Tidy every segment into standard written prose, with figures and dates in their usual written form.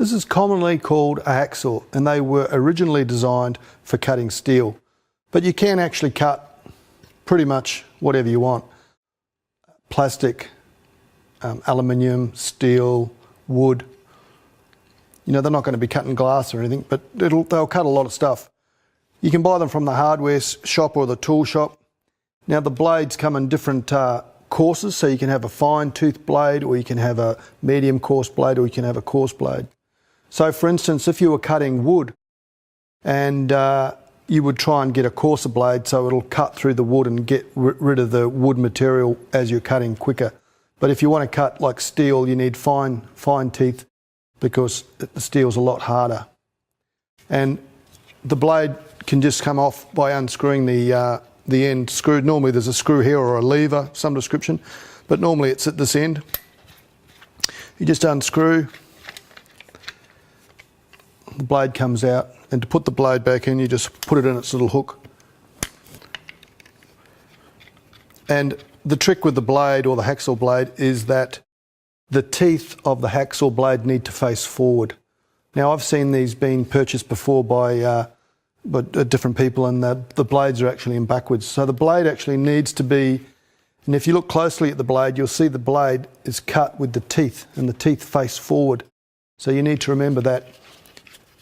This is commonly called a hacksaw, and they were originally designed for cutting steel. But you can actually cut pretty much whatever you want. Plastic, aluminium, steel, wood. You know, they're not going to be cutting glass or anything, but they'll cut a lot of stuff. You can buy them from the hardware shop or the tool shop. Now the blades come in different courses, so you can have a fine tooth blade, or you can have a medium coarse blade, or you can have a coarse blade. So for instance, if you were cutting wood and you would try and get a coarser blade so it'll cut through the wood and get rid of the wood material as you're cutting quicker. But if you want to cut like steel, you need fine teeth because the steel's a lot harder. And the blade can just come off by unscrewing the end screw. Normally there's a screw here or a lever, some description, but normally it's at this end. You just unscrew, the blade comes out, and to put the blade back in, you just put it in its little hook. And the trick with the blade, or the hacksaw blade, is that the teeth of the hacksaw blade need to face forward. Now I've seen these being purchased before by different people, and the blades are actually in backwards. So the blade actually needs to be, and if you look closely at the blade, you'll see the blade is cut with the teeth, and the teeth face forward. So you need to remember that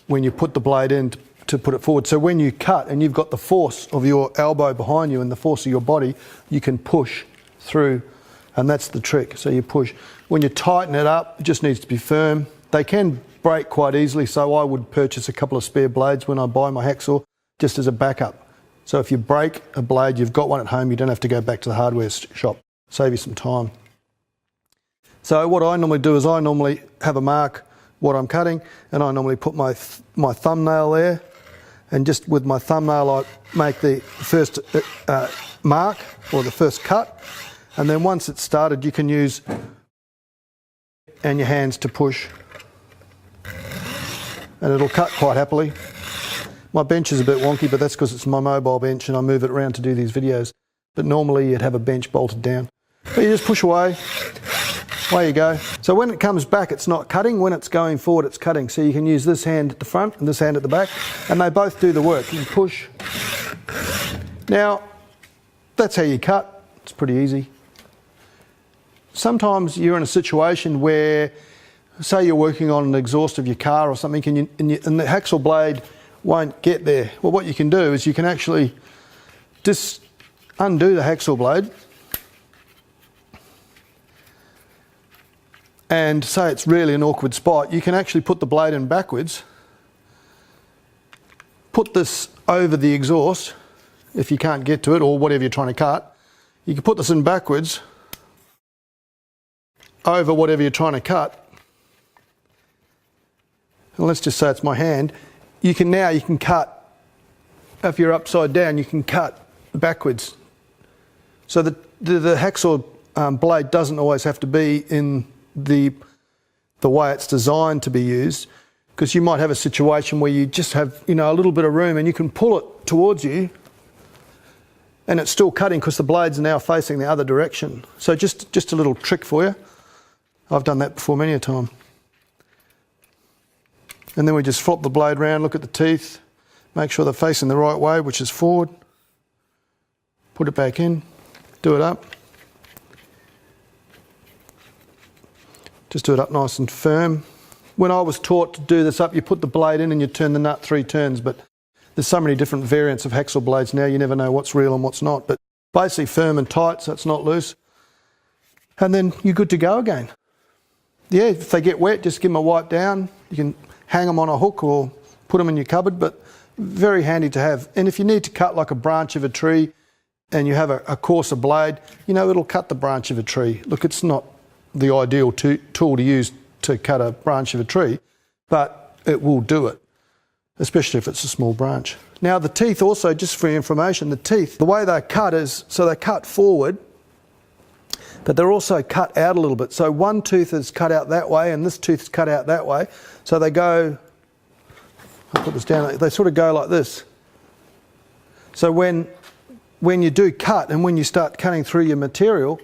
when you put the blade in to put it forward. So when you cut and you've got the force of your elbow behind you and the force of your body, you can push through, and that's the trick. So you push. When you tighten it up, it just needs to be firm. They can break quite easily, so I would purchase a couple of spare blades when I buy my hacksaw, just as a backup. So if you break a blade, you've got one at home, you don't have to go back to the hardware shop. Save you some time. So what I normally do is I normally have a mark what I'm cutting, and I normally put my thumbnail there, and just with my thumbnail I make the first mark, or the first cut, and then once it's started you can use and your hands to push, and it'll cut quite happily. My bench is a bit wonky, but that's because it's my mobile bench and I move it around to do these videos. But normally you'd have a bench bolted down. But you just push away, away you go. So when it comes back, it's not cutting. When it's going forward, it's cutting. So you can use this hand at the front and this hand at the back, and they both do the work. You can push. Now, that's how you cut. It's pretty easy. Sometimes you're in a situation where, say you're working on an exhaust of your car or something, and the hacksaw blade won't get there. Well, what you can do is you can actually just undo the hacksaw blade, and say it's really an awkward spot, you can actually put the blade in backwards, put this over the exhaust if you can't get to it, or whatever you're trying to cut. You can put this in backwards over whatever you're trying to cut. And let's just say it's my hand. You can cut, if you're upside down, you can cut backwards. So the hacksaw blade doesn't always have to be in the way it's designed to be used, because you might have a situation where you just have, you know, a little bit of room and you can pull it towards you and it's still cutting because the blade's now facing the other direction. So just a little trick for you. I've done that before many a time. And then we just flop the blade round, look at the teeth, make sure they're facing the right way, which is forward. Put it back in, do it up. Just do it up nice and firm. When I was taught to do this up, you put the blade in and you turn the nut 3 turns, but there's so many different variants of hacksaw blades now, you never know what's real and what's not. But basically firm and tight, so it's not loose. And then you're good to go again. Yeah, if they get wet, just give them a wipe down. You can hang them on a hook or put them in your cupboard, but very handy to have. And if you need to cut like a branch of a tree and you have a coarser blade, you know, it'll cut the branch of a tree. Look, it's not the ideal tool to use to cut a branch of a tree, but it will do it, especially if it's a small branch. Now the teeth also, just for your information, the teeth, the way they're cut is, so they cut forward, but they're also cut out a little bit. So one tooth is cut out that way and this tooth is cut out that way. So they go, I'll put this down, they sort of go like this. So when you do cut and when you start cutting through your material,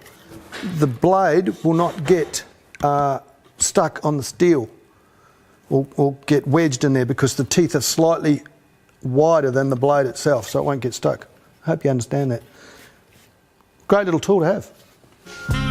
the blade will not get stuck on the steel. or get wedged in there because the teeth are slightly wider than the blade itself, so it won't get stuck. I hope you understand that. Great little tool to have.